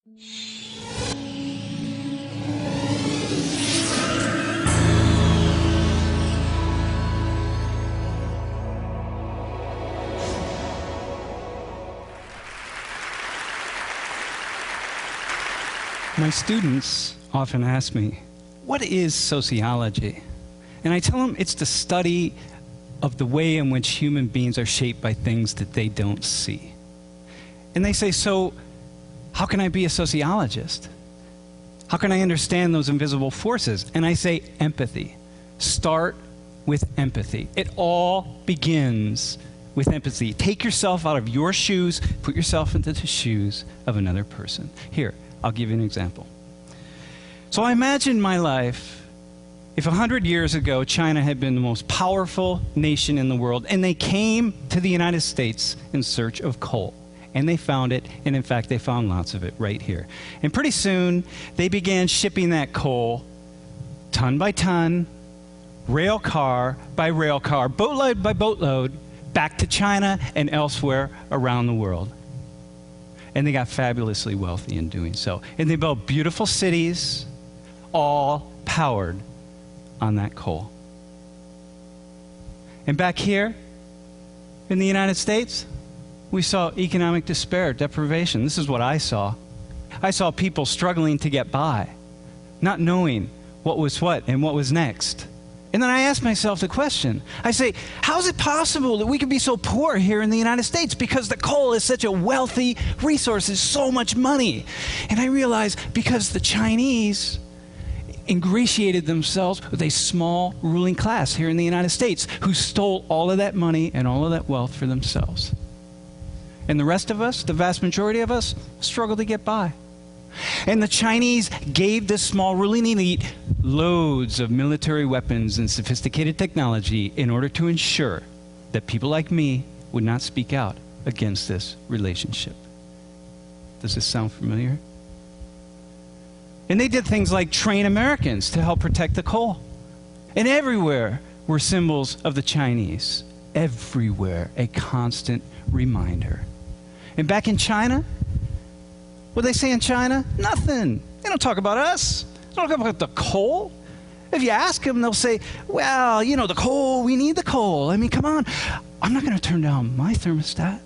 My students often ask me, what is sociology? And I tell them it's the study of the way in which human beings are shaped by things that they don't see. And they say, so how can I be a sociologist? How can I understand those invisible forces? And I say, empathy. Start with empathy. It all begins with empathy. Take yourself out of your shoes, put yourself into the shoes of another person. Here, I'll give you an example. So I imagine my life if 100 years ago China had been the most powerful nation in the world and they came to the United States in search of coal. And they found it, and in fact they found lots of it right here. And pretty soon they began shipping that coal ton by ton, rail car by rail car, boatload by boatload, back to China and elsewhere around the world. And they got fabulously wealthy in doing so. And they built beautiful cities, all powered on that coal. And back here in the United States, we saw economic despair, deprivation. This is what I saw. I saw people struggling to get by, not knowing what was what and what was next. And then I asked myself the question. I say, how is it possible that we could be so poor here in the United States? Because the coal is such a wealthy resource, it's so much money. And I realized because the Chinese ingratiated themselves with a small ruling class here in the United States who stole all of that money and all of that wealth for themselves. And the rest of us, the vast majority of us, struggle to get by. And the Chinese gave this small ruling elite loads of military weapons and sophisticated technology in order to ensure that people like me would not speak out against this relationship. Does this sound familiar? And they did things like train Americans to help protect the coal. And everywhere were symbols of the Chinese. Everywhere, a constant reminder. And back in China, what do they say in China? Nothing. They don't talk about us. They don't talk about the coal. If you ask them, they'll say, well, you know, the coal, we need the coal. I mean, come on. I'm not going to turn down my thermostat.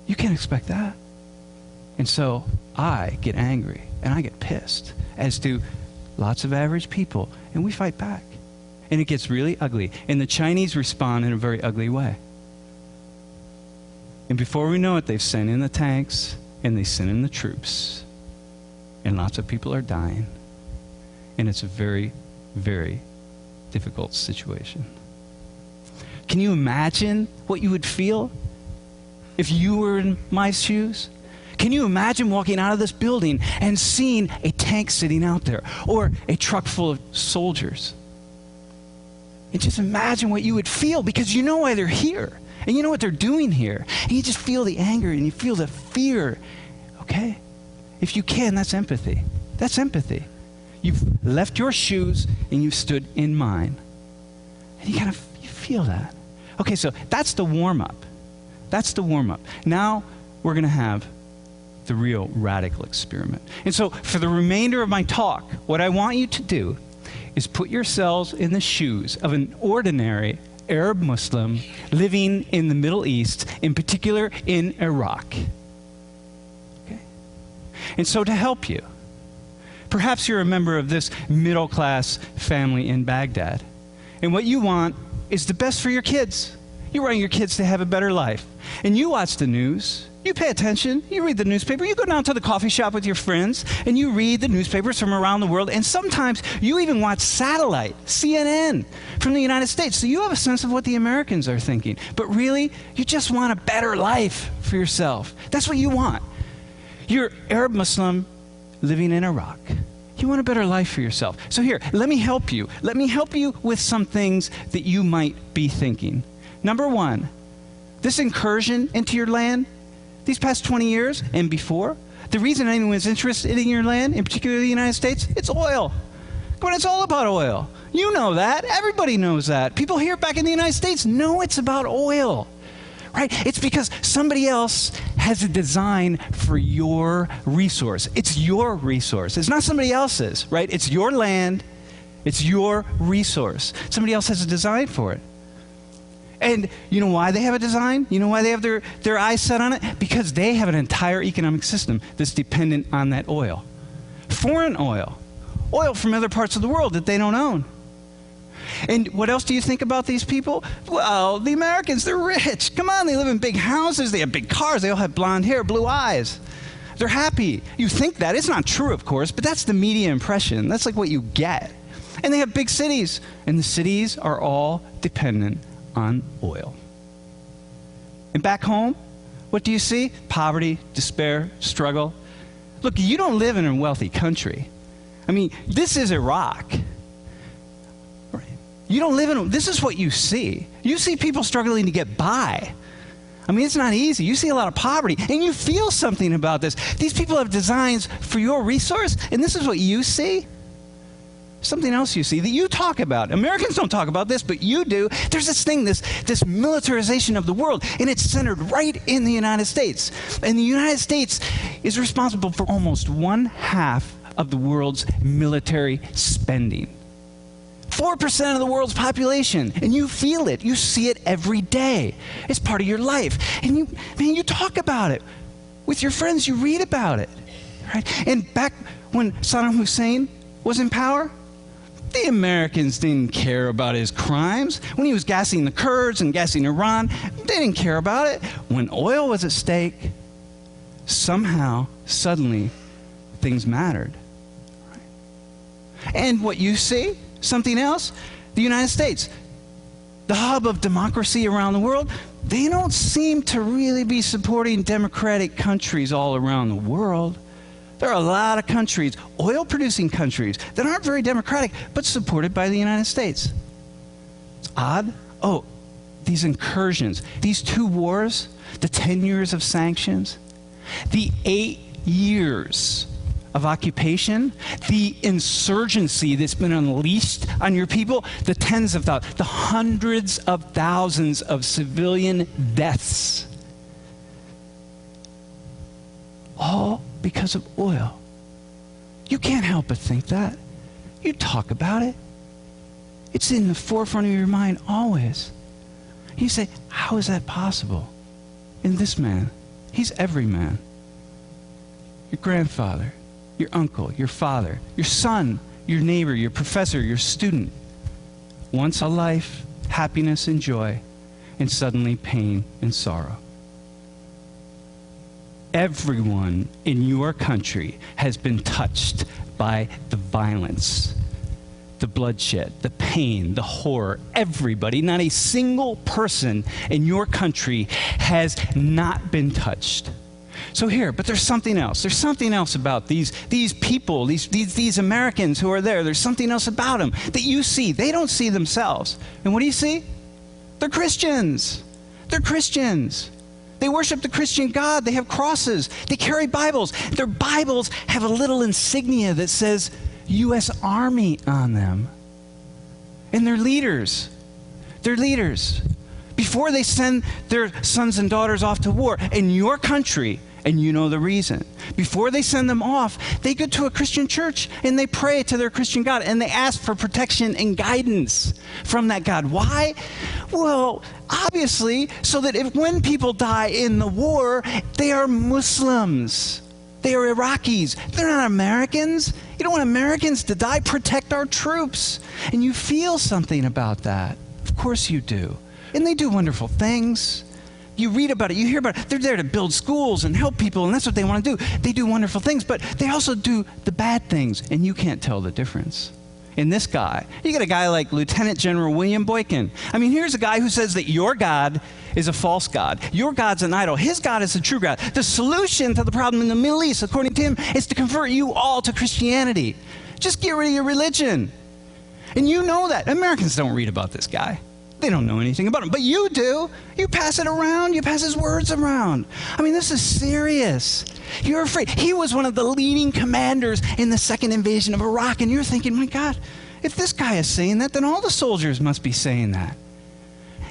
You can't expect that. And so I get angry and I get pissed, as do lots of average people, and we fight back. And it gets really ugly. And the Chinese respond in a very ugly way. And before we know it, they've sent in the tanks, and they send in the troops. And lots of people are dying. And it's a very, very difficult situation. Can you imagine what you would feel if you were in my shoes? Can you imagine walking out of this building and seeing a tank sitting out there, or a truck full of soldiers? And just imagine what you would feel, because you know why they're here. And you know what they're doing here. And you just feel the anger and you feel the fear. Okay? If you can, that's empathy. That's empathy. You've left your shoes and you've stood in mine. And you feel that. Okay, so that's the warm-up. That's the warm-up. Now we're going to have the real radical experiment. And so for the remainder of my talk, what I want you to do is put yourselves in the shoes of an ordinary Arab Muslim living in the Middle East, in particular in Iraq. Okay? And so to help you, perhaps you're a member of this middle-class family in Baghdad, and what you want is the best for your kids. You want your kids to have a better life. And you watch the news, you pay attention, you read the newspaper, you go down to the coffee shop with your friends, and you read the newspapers from around the world, and sometimes you even watch satellite, CNN, from the United States, so you have a sense of what the Americans are thinking. But really, you just want a better life for yourself. That's what you want. You're Arab Muslim living in Iraq. You want a better life for yourself. So here, let me help you. Let me help you with some things that you might be thinking. Number one, this incursion into your land, these past 20 years and before, the reason anyone's interested in your land, in particular the United States, it's oil. Come on, it's all about oil. You know that. Everybody knows that. People here back in the United States know it's about oil. right? It's because somebody else has a design for your resource. It's your resource. It's not somebody else's, right? It's your land. It's your resource. Somebody else has a design for it. And you know why they have a design? You know why they have their eyes set on it? Because they have an entire economic system that's dependent on that oil. Foreign oil. Oil from other parts of the world that they don't own. And what else do you think about these people? Well, the Americans, they're rich. Come on, they live in big houses. They have big cars. They all have blonde hair, blue eyes. They're happy. You think that. It's not true, of course, but that's the media impression. That's like what you get. And they have big cities. And the cities are all dependent on oil. And back home, what do you see? Poverty, despair, struggle. Look, you don't live in a wealthy country. I mean, this is Iraq. You don't live in, this is what you see. You see people struggling to get by. I mean, it's not easy. You see a lot of poverty, and you feel something about this. These people have designs for your resource, and this is what you see. Something else you see that you talk about. Americans don't talk about this, but you do. There's this thing, this militarization of the world, and it's centered right in the United States. And the United States is responsible for almost 1/2 of the world's military spending. 4% of the world's population, and you feel it. You see it every day. It's part of your life. And you talk about it. With your friends, you read about it. Right? And back when Saddam Hussein was in power, the Americans didn't care about his crimes. When he was gassing the Kurds and gassing Iran, they didn't care about it. When oil was at stake, somehow, suddenly, things mattered. Right? And what you see, something else, the United States, the hub of democracy around the world, they don't seem to really be supporting democratic countries all around the world. There are a lot of countries, oil-producing countries, that aren't very democratic, but supported by the United States. It's odd. Oh, these incursions, these 2 wars, the 10 years of sanctions, the 8 years of occupation, the insurgency that's been unleashed on your people, the tens of thousands, the hundreds of thousands of civilian deaths, all because of oil. You can't help but think that. You talk about it. It's in the forefront of your mind always. You say, how is that possible? In this man, he's every man. Your grandfather, your uncle, your father, your son, your neighbor, your professor, your student. Once a life, happiness and joy, and suddenly pain and sorrow. Everyone in your country has been touched by the violence, the bloodshed, the pain, the horror. Everybody, not a single person in your country has not been touched. So here, but there's something else. There's something else about these people, these Americans who are there. There's something else about them that you see. They don't see themselves. And what do you see? They're Christians. They're Christians. They worship the Christian God. They have crosses. They carry Bibles. Their Bibles have a little insignia that says U.S. Army on them. And they're leaders. They're leaders. Before they send their sons and daughters off to war in your country, and you know the reason, before they send them off, they go to a Christian church and they pray to their Christian God and they ask for protection and guidance from that God. Why? Well, obviously, so that when people die in the war, they are Muslims. They are Iraqis. They're not Americans. You don't want Americans to die. Protect our troops. And you feel something about that. Of course you do. And they do wonderful things. You read about it, you hear about it. They're there to build schools and help people, and that's what they want to do. They do wonderful things, but they also do the bad things, and you can't tell the difference. In this guy, you get a guy like Lieutenant General William Boykin. I mean, here's a guy who says that your God is a false God. Your God's an idol. His God is a true God. The solution to the problem in the Middle East, according to him, is to convert you all to Christianity. Just get rid of your religion. And you know that. Americans don't read about this guy. They don't know anything about him, but you do. You pass it around. You pass his words around. I mean, this is serious. You're afraid. He was one of the leading commanders in the second invasion of Iraq, and you're thinking, my God, if this guy is saying that, then all the soldiers must be saying that.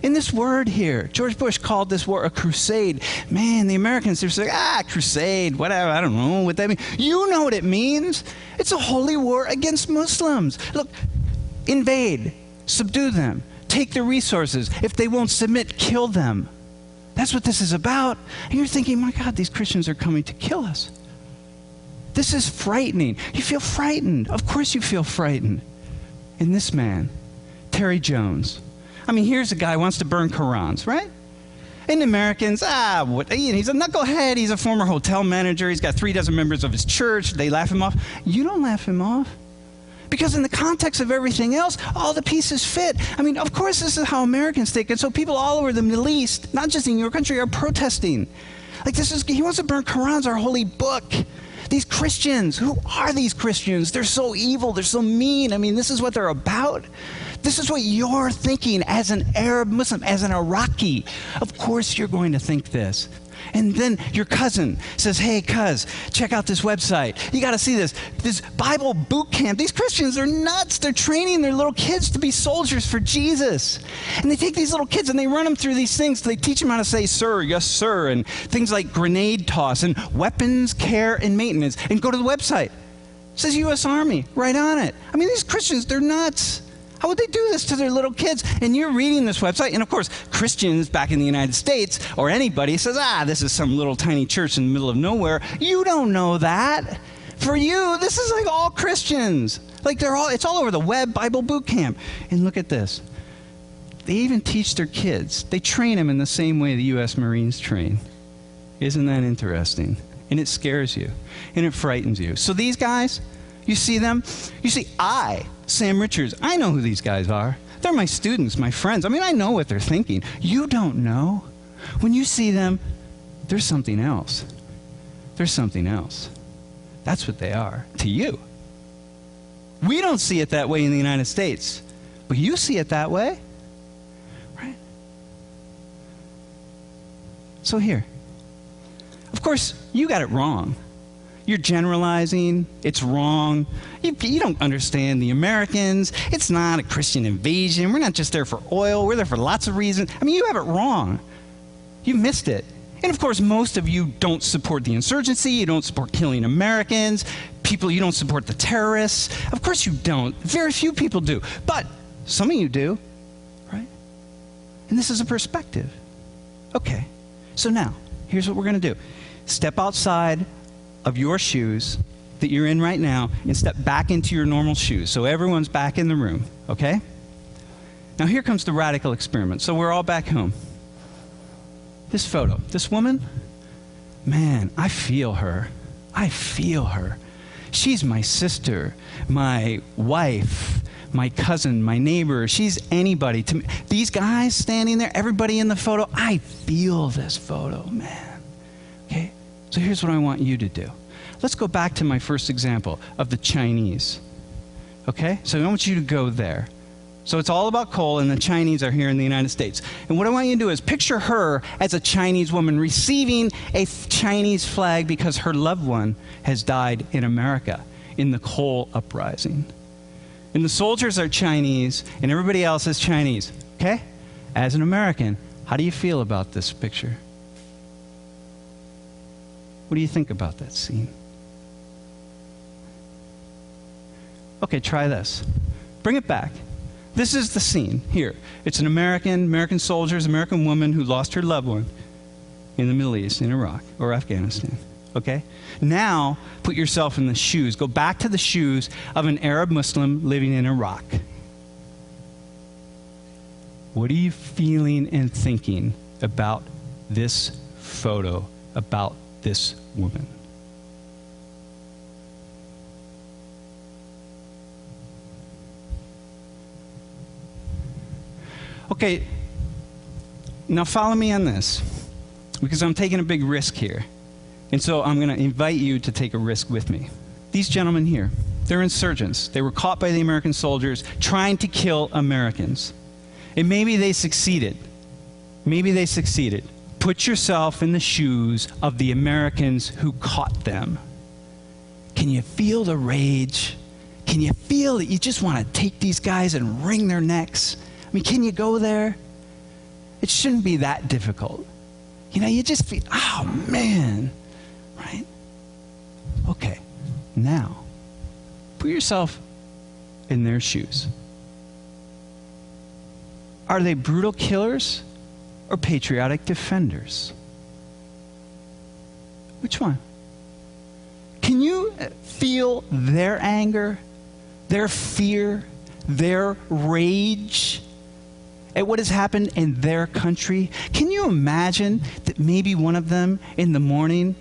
In this word here, George Bush called this war a crusade. Man, the Americans, they're like, crusade, whatever, I don't know what that means. You know what it means. It's a holy war against Muslims. Look, invade, subdue them, take their resources. If they won't submit, kill them. That's what this is about. And you're thinking, my God, these Christians are coming to kill us. This is frightening. You feel frightened. Of course you feel frightened. And this man, Terry Jones, I mean, here's a guy who wants to burn Qurans, right? And the Americans, he's a knucklehead. He's a former hotel manager. He's got 36 members of his church. They laugh him off. You don't laugh him off. Because in the context of everything else, all the pieces fit. I mean, of course, this is how Americans think. And so people all over the Middle East, not just in your country, are protesting. Like he wants to burn Qurans, our holy book. These Christians, who are these Christians? They're so evil. They're so mean. I mean, this is what they're about. This is what you're thinking as an Arab Muslim, as an Iraqi. Of course you're going to think this. And then your cousin says, hey, cuz, check out this website. You got to see this. This Bible boot camp. These Christians are nuts. They're training their little kids to be soldiers for Jesus. And they take these little kids and they run them through these things. They teach them how to say, sir, yes, sir, and things like grenade toss and weapons, care, and maintenance. And go to the website. It says U.S. Army right on it. I mean, these Christians, they're nuts. How would they do this to their little kids? And you're reading this website, and of course, Christians back in the United States, or anybody says, this is some little tiny church in the middle of nowhere. You don't know that. For you, this is like all Christians. Like it's all over the web, Bible boot camp. And look at this. They even teach their kids. They train them in the same way the U.S. Marines train. Isn't that interesting? And it scares you, and it frightens you. So these guys, you see them? You see, Sam Richards, I know who these guys are. They're my students, my friends. I mean, I know what they're thinking. You don't know. When you see them, there's something else. There's something else. That's what they are to you. We don't see it that way in the United States, but you see it that way, right? So here, of course, you got it wrong. You're generalizing. It's wrong. You don't understand the Americans. It's not a Christian invasion. We're not just there for oil. We're there for lots of reasons. I mean, you have it wrong. You missed it. And of course, most of you don't support the insurgency. You don't support killing Americans. You don't support the terrorists. Of course you don't. Very few people do. But some of you do, right? And this is a perspective. Okay. So now, here's what we're going to do. Step outside of your shoes that you're in right now and step back into your normal shoes. So everyone's back in the room, okay? Now here comes the radical experiment. So we're all back home. This photo, this woman, man, I feel her. I feel her. She's my sister, my wife, my cousin, my neighbor. She's anybody to me. These guys standing there, everybody in the photo, I feel this photo, man. Okay? So here's what I want you to do. Let's go back to my first example of the Chinese. Okay? So I want you to go there. So it's all about coal, and the Chinese are here in the United States. And what I want you to do is picture her as a Chinese woman receiving a Chinese flag because her loved one has died in America in the coal uprising. And the soldiers are Chinese, and everybody else is Chinese. Okay? As an American, how do you feel about this picture? What do you think about that scene? Okay, try this. Bring it back. This is the scene here. It's an American soldiers, American woman who lost her loved one in the Middle East, in Iraq or Afghanistan. Okay? Now, put yourself in the shoes. Go back to the shoes of an Arab Muslim living in Iraq. What are you feeling and thinking about this photo, about this woman? Okay, now follow me on this, because I'm taking a big risk here. And so I'm going to invite you to take a risk with me. These gentlemen here, they're insurgents. They were caught by the American soldiers trying to kill Americans. And maybe they succeeded. Maybe they succeeded. Put yourself in the shoes of the Americans who caught them. Can you feel the rage? Can you feel that you just want to take these guys and wring their necks? I mean, can you go there? It shouldn't be that difficult. You just feel, oh man, right? Okay, now, put yourself in their shoes. Are they brutal killers or patriotic defenders? Which one? Can you feel their anger, their fear, their rage at what has happened in their country? Can you imagine that maybe one of them in the morning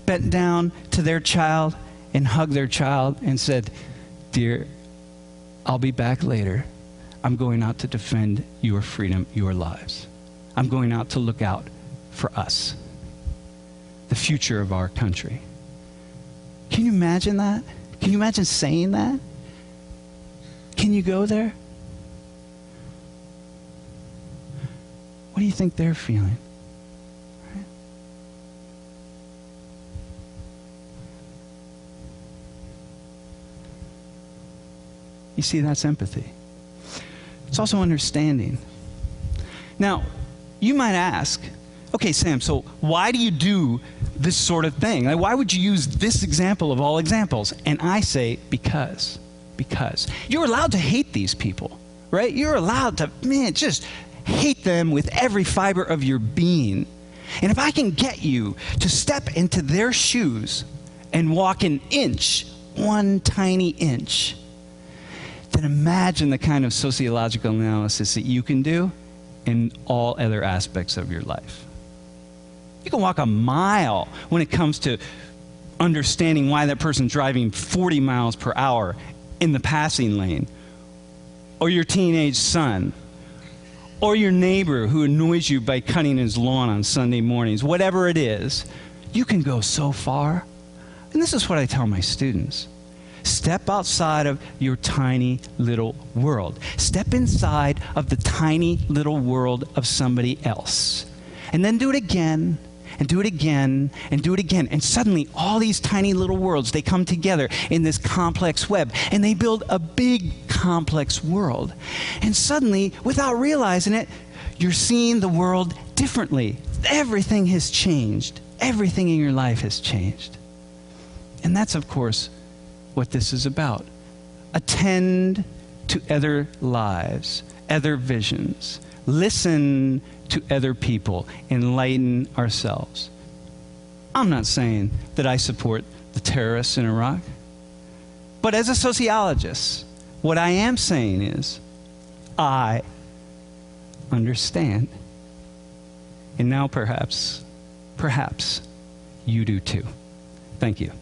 bent down to their child and hugged their child and said, "Dear, I'll be back later. I'm going out to defend your freedom, your lives. I'm going out to look out for us, the future of our country." Can you imagine that? Can you imagine saying that? Can you go there? What do you think they're feeling? Right? You see, that's empathy. It's also understanding. Now, you might ask, okay, Sam, so why do you do this sort of thing? Like, why would you use this example of all examples? And I say, because. You're allowed to hate these people, right? You're allowed to, just hate them with every fiber of your being. And if I can get you to step into their shoes and walk an inch, one tiny inch, then imagine the kind of sociological analysis that you can do in all other aspects of your life. You can walk a mile when it comes to understanding why that person's driving 40 miles per hour in the passing lane, or your teenage son, or your neighbor who annoys you by cutting his lawn on Sunday mornings. Whatever it is, you can go so far. And this is what I tell my students. Step outside of your tiny little world. Step inside of the tiny little world of somebody else. And then do it again, and do it again, and do it again. And suddenly, all these tiny little worlds, they come together in this complex web, and they build a big, complex world. And suddenly, without realizing it, you're seeing the world differently. Everything has changed. Everything in your life has changed. And that's, of course, what this is about. Attend to other lives, other visions. Listen to other people. Enlighten ourselves. I'm not saying that I support the terrorists in Iraq. But as a sociologist, what I am saying is, I understand. And now perhaps you do too. Thank you.